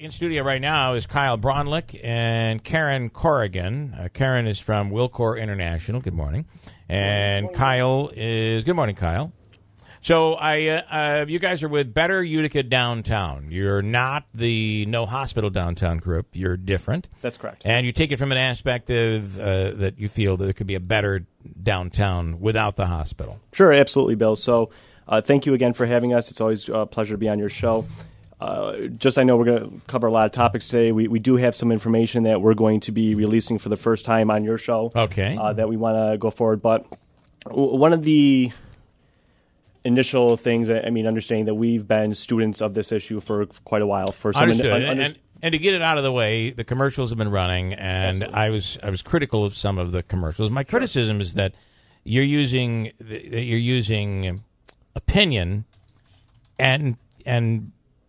In studio right now is Kyle Braunlich and Karen Corrigan. Karen is from Wilcor International. Good morning. And Kyle is... Good morning, Kyle. So you guys are with Better Utica Downtown. You're not the No Hospital Downtown group. You're different. That's correct. And you take it from an aspect of that you feel that there could be a better downtown without the hospital. Sure, absolutely, Bill. So thank you again for having us. It's always a pleasure to be on your show. I know we're going to cover a lot of topics today. We do have some information that we're going to be releasing for the first time on your show. Okay. That we want to go forward. But one of the initial things, understanding that we've been students of this issue for quite a while. Understood. And to get it out of the way, the commercials have been running, and I was critical of some of the commercials. My criticism is that you're using opinion and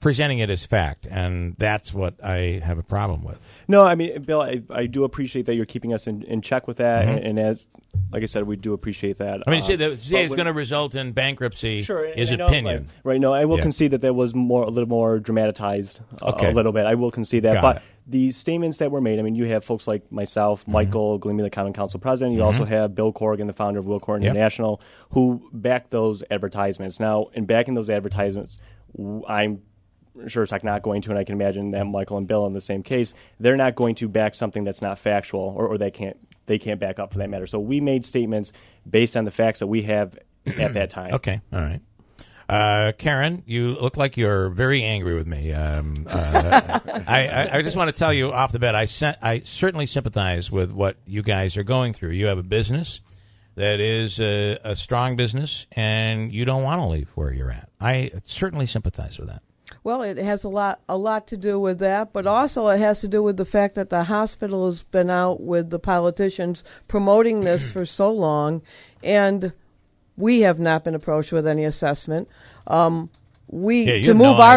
presenting it as fact, and that's what I have a problem with. No, Bill, I do appreciate that you're keeping us in check with that, and as like I said, we do appreciate that. Say it's going to result in bankruptcy. Sure, is opinion. Right. No, I will concede that was a little more dramatized a little bit. I will concede that. But the statements that were made, you have folks like myself, Michael Glimy, the Common Council president. You also have Bill Corrigan, the founder of Wilcor International, who backed those advertisements. Now, in backing those advertisements, I'm sure it's not going to, and I can imagine that Michael and Bill in the same case, they're not going to back something that's not factual or they can't back up for that matter. So we made statements based on the facts that we have at that time. Okay, all right. Karen, you look like you're very angry with me. I just want to tell you off the bat, I certainly sympathize with what you guys are going through. You have a business that is a strong business, and you don't want to leave where you're at. I certainly sympathize with that. Well, it has a lot to do with that, but also it has to do with the fact that the hospital has been out with the politicians promoting this for so long, and we have not been approached with any assessment. Our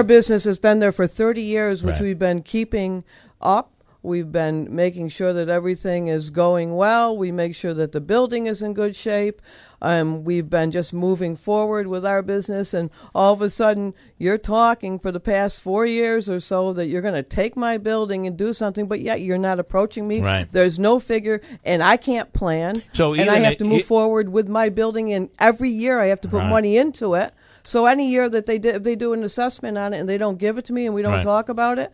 business has been there for 30 years, which we've been keeping up. We've been making sure that everything is going well. We make sure that the building is in good shape. We've been just moving forward with our business, and all of a sudden you're talking for the past 4 years or so that you're going to take my building and do something, but yet you're not approaching me. Right. There's no figure, and I can't plan. And I have to move forward with my building, and every year I have to put money into it. So any year that if they do an assessment on it and they don't give it to me and we don't talk about it,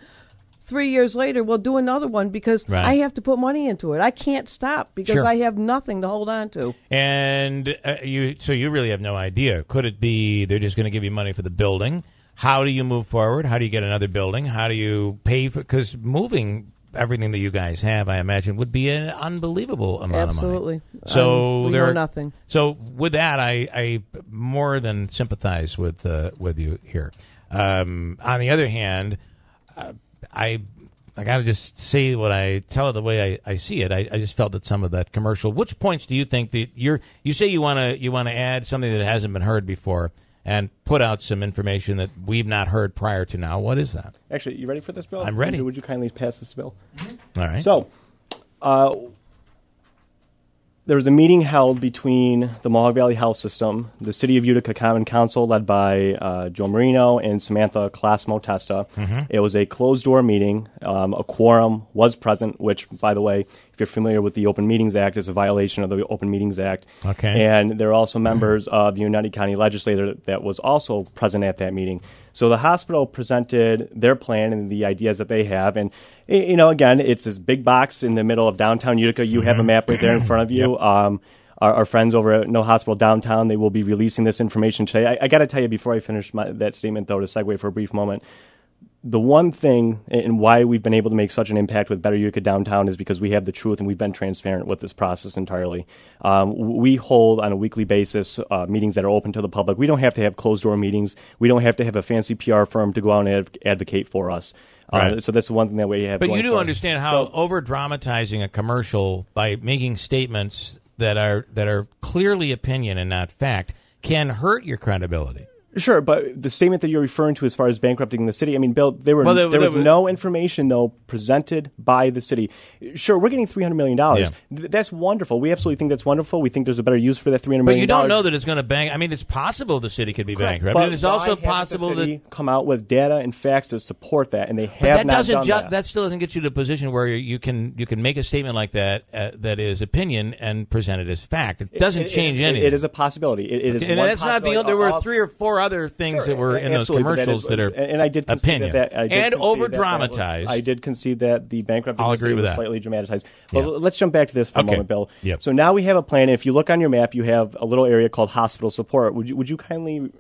3 years later, we'll do another one because I have to put money into it. I can't stop because I have nothing to hold on to. And you really have no idea. Could it be they're just going to give you money for the building? How do you move forward? How do you get another building? How do you pay for? Because moving everything that you guys have, I imagine, would be an unbelievable amount of money. Absolutely. So there nothing. So with that, I more than sympathize with you here. On the other hand, I got to just say what I tell it the way I see it. I just felt that some of that commercial. Which points do you think that you say you want to add something that hasn't been heard before and put out some information that we've not heard prior to now? What is that? Actually, you ready for this, Bill? I'm ready. Would you kindly pass this, Bill? Mm-hmm. All right. So, there was a meeting held between the Mohawk Valley Health System, the City of Utica Common Council led by Joe Marino and Samantha Classmo Testa. Mm-hmm. It was a closed-door meeting. A quorum was present, which, by the way, if you're familiar with the Open Meetings Act, is a violation of the Open Meetings Act. Okay. And there are also members of the United County Legislature that was also present at that meeting. So the hospital presented their plan and the ideas that they have. And, again, it's this big box in the middle of downtown Utica. You have a map right there in front of you. Yep. Our friends over at No Hospital Downtown, they will be releasing this information today. I got to tell you, before I finish that statement, though, to segue for a brief moment, the one thing and why we've been able to make such an impact with Better Utica Downtown is because we have the truth and we've been transparent with this process entirely. We hold on a weekly basis meetings that are open to the public. We don't have to have closed-door meetings. We don't have to have a fancy PR firm to go out and advocate for us. Right. So that's the one thing that we have. But you do understand how over-dramatizing a commercial by making statements that are clearly opinion and not fact can hurt your credibility. Sure, but the statement that you're referring to as far as bankrupting the city, I mean, Bill, there was no information, though, presented by the city. Sure, we're getting $300 million. Yeah. That's wonderful. We absolutely think that's wonderful. We think there's a better use for that $300 million. But you don't know that it's going to bank. I mean, it's possible the city could be bankrupt. But it's also possible the city that come out with data and facts to support that, and they have not done that. That still doesn't get you to a position where you can make a statement like that that is opinion and present it as fact. It doesn't change anything. It is a possibility. It is and one that's not the. There were 3 or 4 other things that were in those commercials that are and I did opinion and over dramatized. I did concede that the bankruptcy was slightly dramatized. But let's jump back to this for a moment, Bill. Yep. So now we have a plan. If you look on your map, you have a little area called hospital support. Would you kindly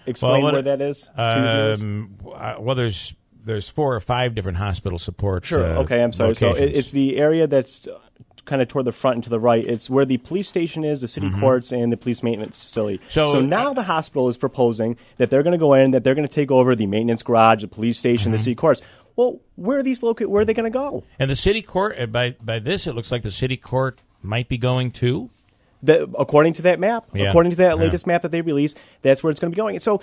explain where that is? Well, there's 4 or 5 different hospital support. Sure. Okay. I'm sorry. Locations. So it's the area that's kind of toward the front and to the right. It's where the police station is, the city courts, and the police maintenance facility. So now the hospital is proposing that they're going to go in, that they're going to take over the maintenance garage, the police station, the city courts. Well, where are these located? Where are they going to go? And the city court, by this, it looks like the city court might be going to? According to that map, according to that latest map that they released, that's where it's going to be going. So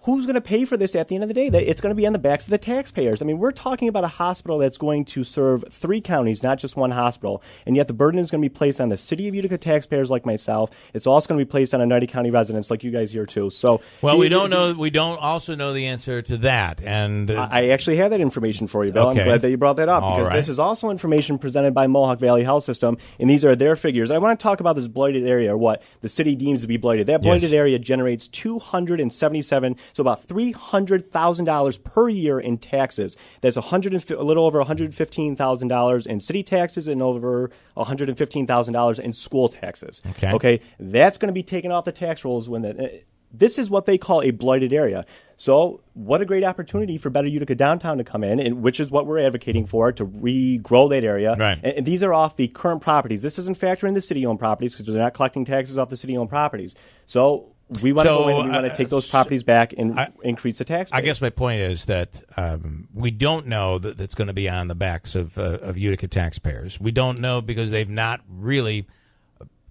who's going to pay for this at the end of the day? It's going to be on the backs of the taxpayers. I mean, we're talking about a hospital that's going to serve 3 counties, not just one hospital, and yet the burden is going to be placed on the city of Utica taxpayers like myself. It's also going to be placed on United County residents like you guys here too. So, we don't know. We don't also know the answer to that. And I actually have that information for you, Bill. Okay. I'm glad that you brought that up because this is also information presented by Mohawk Valley Health System, and these are their figures. I want to talk about this blighted area, or what the city deems to be blighted. That blighted area generates 277, so about $300,000 per year in taxes. That's a little over $115,000 in city taxes and over $115,000 in school taxes. Okay, that's going to be taken off the tax rolls when this is what they call a blighted area. So what a great opportunity for Better Utica Downtown to come in, and which is what we're advocating for, to regrow that area. Right. And these are off the current properties. This doesn't factor in the city-owned properties because they're not collecting taxes off the city-owned properties. So we want to go in and we want to take those properties back and increase the tax base. I guess my point is that we don't know that it's going to be on the backs of Utica taxpayers. We don't know because they've not really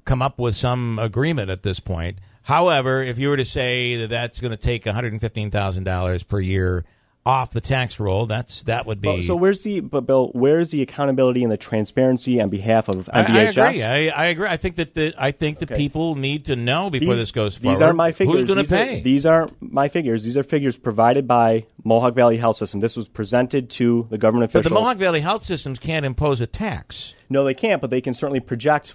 come up with some agreement at this point. However, if you were to say that that's going to take $115,000 per year off the tax roll, that would be. So Bill, where's the accountability and the transparency on behalf of MVHS? I agree. I think that the people need to know before this goes forward. These aren't my figures. Who's going to pay? These aren't my figures. These are figures provided by Mohawk Valley Health System. This was presented to the government officials. But the Mohawk Valley Health Systems can't impose a tax. No, they can't, but they can certainly project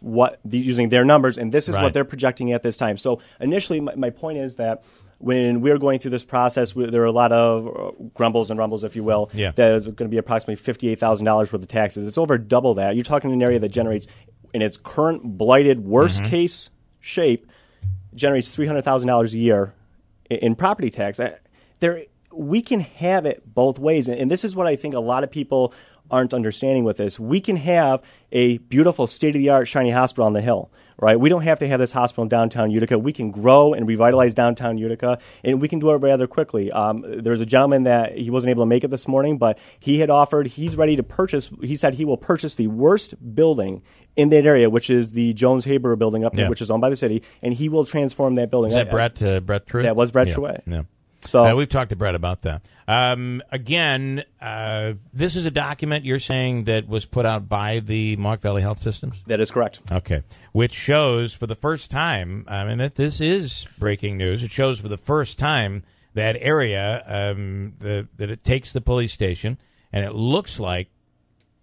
using their numbers, and this is what they're projecting at this time. So initially, my point is that when we were going through this process, there were a lot of grumbles and rumbles, if you will, that is going to be approximately $58,000 worth of taxes. It's over double that. You're talking an area that generates, in its current blighted, worst-case shape, generates $300,000 a year in property tax. We can have it both ways, and this is what I think a lot of people aren't understanding with this. We can have a beautiful, state-of-the-art, shiny hospital on the hill, right? We don't have to have this hospital in downtown Utica. We can grow and revitalize downtown Utica, and we can do it rather quickly. There's a gentleman that he wasn't able to make it this morning, but he had offered, he's ready to purchase, he said he will purchase the worst building in that area, which is the Jones-Haber building up there, which is owned by the city, and he will transform that building. Is that Brett Truitt? That was Brett Truitt. Yeah. So we've talked to Brett about that. Again, this is a document you're saying that was put out by the Mohawk Valley Health Systems? That is correct. Okay. Which shows for the first time, that this is breaking news. It shows for the first time that area, that it takes the police station, and it looks like,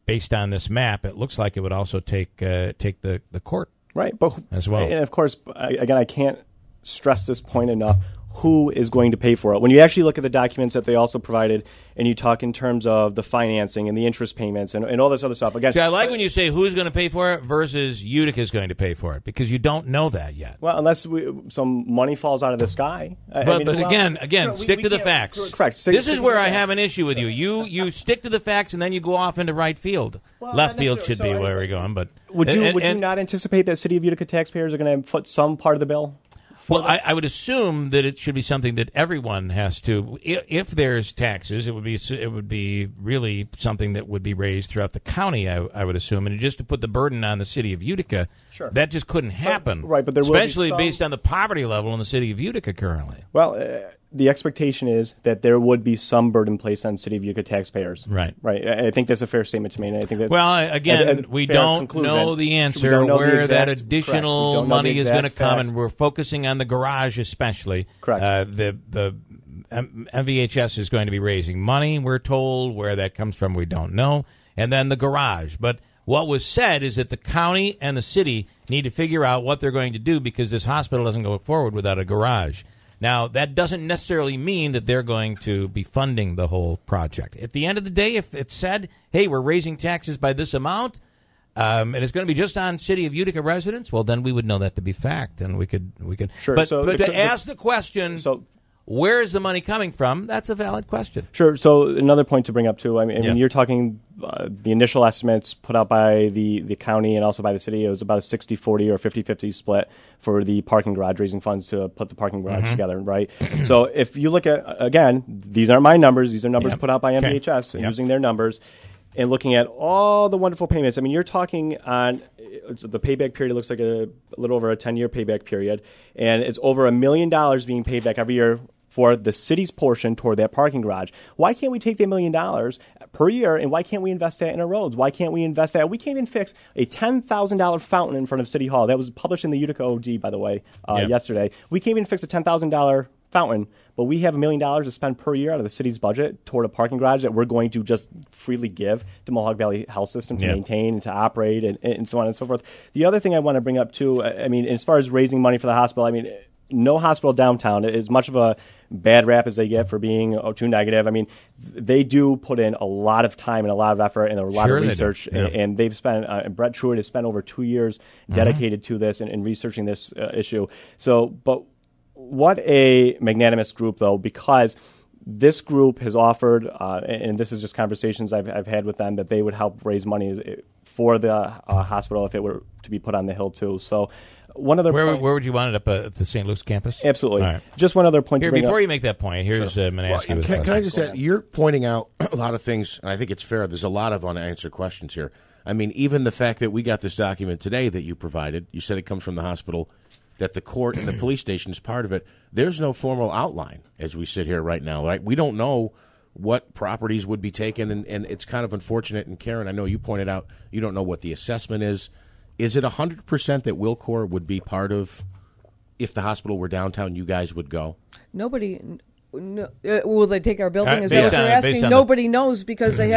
based on this map, it looks like it would also take the court. Right. But, as well. And, of course, again, I can't stress this point enough. Who is going to pay for it? When you actually look at the documents that they also provided, and you talk in terms of the financing and the interest payments and all this other stuff. Again, see, I like when you say who's going to pay for it versus Utica is going to pay for it, because you don't know that yet. Well, unless some money falls out of the sky. But again, stick to the facts. Correct. This is where I have an issue with you. You stick to the facts, and then you go off into right field. Well, left field should be where we're going. But would you not anticipate that City of Utica taxpayers are going to foot some part of the bill? Well, I would assume that it should be something that everyone has to. If there's taxes, it would be really something that would be raised throughout the county. I would assume, and just to put the burden on the city of Utica, that just couldn't happen. Right, but there especially will be based on the poverty level in the city of Utica currently. Well, the expectation is that there would be some burden placed on City of Utica taxpayers. Right. Right. I think that's a fair statement to me. And I think that well, again, we don't know the answer where that additional money is going to come, and we're focusing on the garage especially. Correct. The MVHS is going to be raising money, we're told. Where that comes from, we don't know. And then the garage. But what was said is that the county and the city need to figure out what they're going to do, because this hospital doesn't go forward without a garage. Now, that doesn't necessarily mean that they're going to be funding the whole project. At the end of the day, if it's said, hey, we're raising taxes by this amount, and it's going to be just on City of Utica residents, well, then we would know that to be fact, and we could. Sure. But to ask the question, where is the money coming from? That's a valid question. Sure. So another point to bring up too. I mean, you're talking the initial estimates put out by the county and also by the city. It was about a 60-40 or 50-50 split for the parking garage, raising funds to put the parking garage together. Right. So if you look at, again, these aren't my numbers. These are numbers put out by MVHS and using their numbers. And looking at all the wonderful payments, I mean, you're talking on the payback period. It looks like a little over a 10-year payback period, and it's over $1 million being paid back every year for the city's portion toward that parking garage. Why can't we take the $1 million per year, and why can't we invest that in our roads? Why can't we invest that? We can't even fix a $10,000 fountain in front of City Hall. That was published in the Utica OD, by the way, yesterday. We can't even fix a $10,000 fountain, but we have $1 million to spend per year out of the city's budget toward a parking garage that we're going to just freely give to Mohawk Valley Health System to maintain and to operate and so on and so forth. The other thing I want to bring up too, I mean, as far as raising money for the hospital, I mean, no hospital downtown, as much of a bad rap as they get for being too negative. I mean, they do put in a lot of time and a lot of effort and a lot of research, and they've spent, Brett Truitt has spent over 2 years dedicated to this and researching this issue. So, but what a magnanimous group, though, because this group has offered, and this is just conversations I've had with them, that they would help raise money for the hospital if it were to be put on the hill, too. So one other where would you want it, up at the St. Luke's campus? Absolutely. All right. Just one other point here, to bring before up. you make that point, here's Manasseh. Well, can I just say, you're pointing out a lot of things, and I think it's fair. There's a lot of unanswered questions here. I mean, even the fact that we got this document today that you provided, you said it comes from the hospital, that the court and the police station is part of it. There's no formal outline as we sit here right now. Right? We don't know what properties would be taken, and it's kind of unfortunate. And Karen, I know you pointed out you don't know what the assessment is. Is it 100% that Wilcor would be part of, if the hospital were downtown, you guys would go? Nobody. No, will they take our building? Is that what you're asking? Nobody knows, because they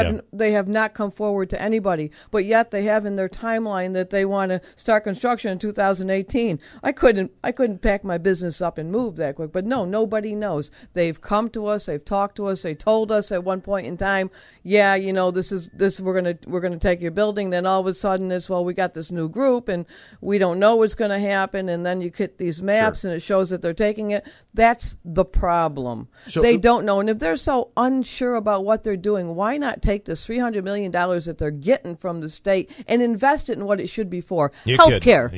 have not come forward to anybody. But yet they have in their timeline that they want to start construction in 2018. I couldn't pack my business up and move that quick. But no, nobody knows. They've come to us. They've talked to us. They told us at one point in time, yeah, you know, this we're gonna take your building. Then all of a sudden it's, well, we got this new group and we don't know what's going to happen. And then you get these maps and it shows that they're taking it. That's the problem. So they don't know. And if they're so unsure about what they're doing, why not take this $300 million that they're getting from the state and invest it in what it should be for? Healthcare.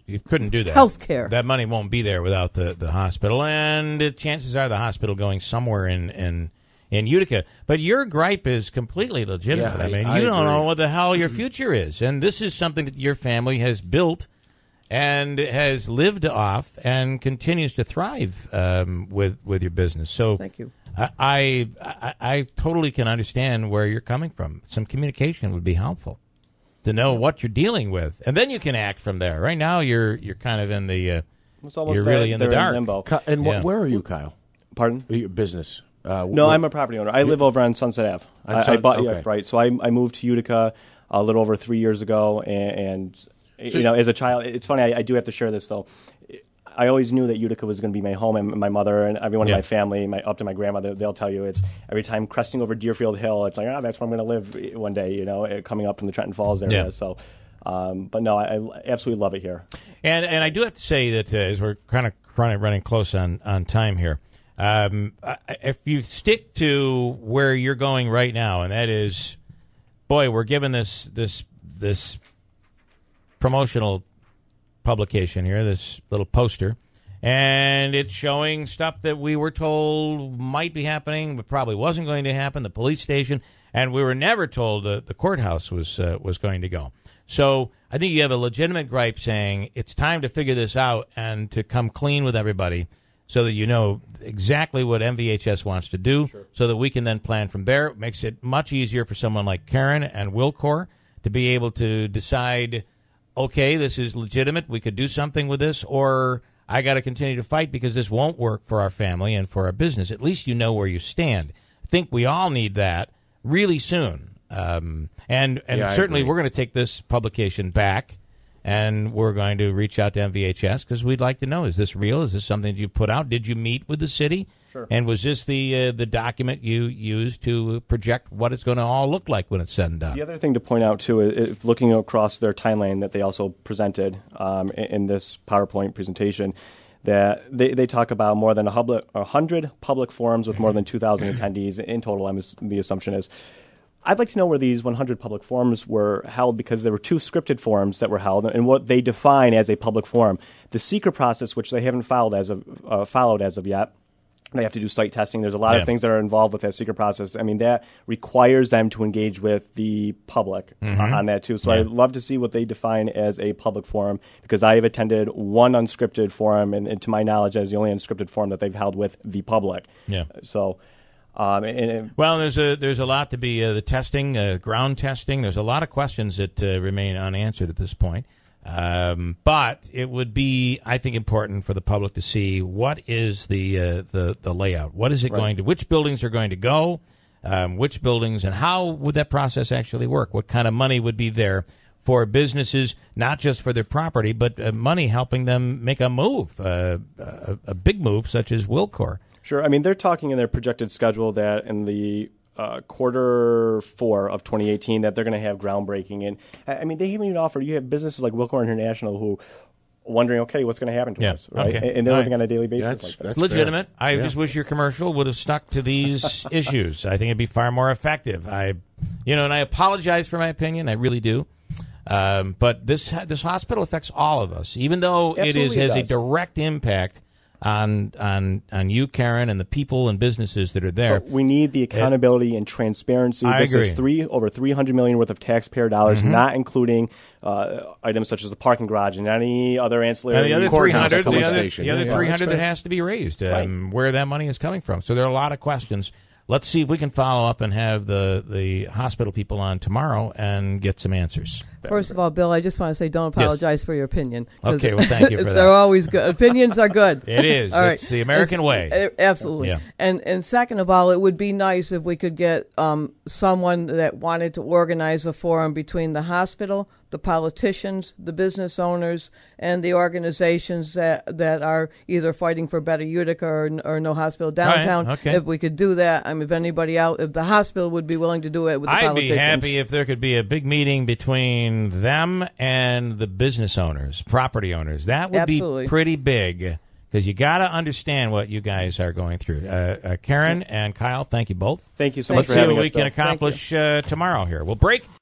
You couldn't do that. Healthcare. That money won't be there without the hospital. And chances are the hospital going somewhere in Utica. But your gripe is completely legitimate. Yeah, I mean, I you don't agree. know what the hell your future is. And this is something that your family has built and has lived off and continues to thrive with your business. So thank you. I totally can understand where you're coming from. Some communication would be helpful to know what you're dealing with, and then you can act from there. Right now, you're kind of in the you're really in the dark. And where are you, Kyle? Pardon? Your business. No, I'm a property owner. I live over on Sunset Ave. I bought right. So I moved to Utica a little over 3 years ago, and so, you know, as a child, it's funny. I do have to share this though. I always knew that Utica was going to be my home, and my mother and everyone in my family, up to my grandmother, they'll tell you it's every time cresting over Deerfield Hill, it's like, that's where I'm going to live one day. You know, coming up from the Trenton Falls area. Yeah. So, but no, I absolutely love it here. And I do have to say that as we're kind of running close on time here, if you stick to where you're going right now, and that is, boy, we're given this promotional publication here, this little poster, and it's showing stuff that we were told might be happening, but probably wasn't going to happen. The police station, and we were never told the courthouse was going to go. So I think you have a legitimate gripe saying it's time to figure this out and to come clean with everybody. so that you know exactly what MVHS wants to do, so that we can then plan from there. It makes it much easier for someone like Karen and Wilcor to be able to decide, okay, this is legitimate, we could do something with this, or I got to continue to fight because this won't work for our family and for our business. At least you know where you stand. I think we all need that really soon. And certainly we're going to take this publication back, and we're going to reach out to MVHS because we'd like to know, is this real? Is this something that you put out? Did you meet with the city? Sure. And was this the document you used to project what it's going to all look like when it's said and done? The other thing to point out, too, is looking across their timeline that they also presented in this PowerPoint presentation, that they talk about more than 100 public forums with more than 2,000 attendees in total, the assumption is. I'd like to know where these 100 public forums were held, because there were 2 scripted forums that were held and what they define as a public forum. The secret process, which they haven't followed as of yet, they have to do site testing. There's a lot of things that are involved with that secret process. I mean, that requires them to engage with the public on that, too. So I'd love to see what they define as a public forum, because I have attended one unscripted forum, and to my knowledge, that is the only unscripted forum that they've held with the public. Yeah. So... well, there's a lot to be the testing, ground testing. There's a lot of questions that remain unanswered at this point. But it would be, I think, important for the public to see what is the layout. What is it going to? Which buildings are going to go? Which buildings, and how would that process actually work? What kind of money would be there for businesses, not just for their property, but money helping them make a move, a big move such as Wilcor. Sure. I mean, they're talking in their projected schedule that in the quarter 4 of 2018 that they're going to have groundbreaking. And I mean, they haven't even offered. You have businesses like Wilcor International who are wondering, okay, what's going to happen to us, right? Okay. And they're living on a daily basis. That's legitimate. Fair. I just wish your commercial would have stuck to these issues. I think it'd be far more effective. And I apologize for my opinion. I really do. But this hospital affects all of us, even though it has a direct impact on you, Karen, and the people and businesses that are there. But we need the accountability and transparency. This is over $300 million worth of taxpayer dollars, not including items such as the parking garage and any other ancillary. And the other courthouse, 300, police the other station. 300 that has to be raised, where that money is coming from. So there are a lot of questions. Let's see if we can follow up and have the hospital people on tomorrow and get some answers. First of all, Bill, I just want to say don't apologize for your opinion. Okay, well, thank you for that. They're always good. Opinions are good. It is. All It's the American way. Absolutely. Yeah. And second of all, it would be nice if we could get someone that wanted to organize a forum between the hospital, the politicians, the business owners, and the organizations that are either fighting for better Utica or no hospital downtown. Right. Okay. If we could do that, if the hospital would be willing to do it with the politicians. I'd be happy if there could be a big meeting between them and the business owners, property owners. That would be pretty big, because you got to understand what you guys are going through. Karen and Kyle, thank you both. Thank you so much for having us. having us. Let's see what we can accomplish tomorrow here. We'll break.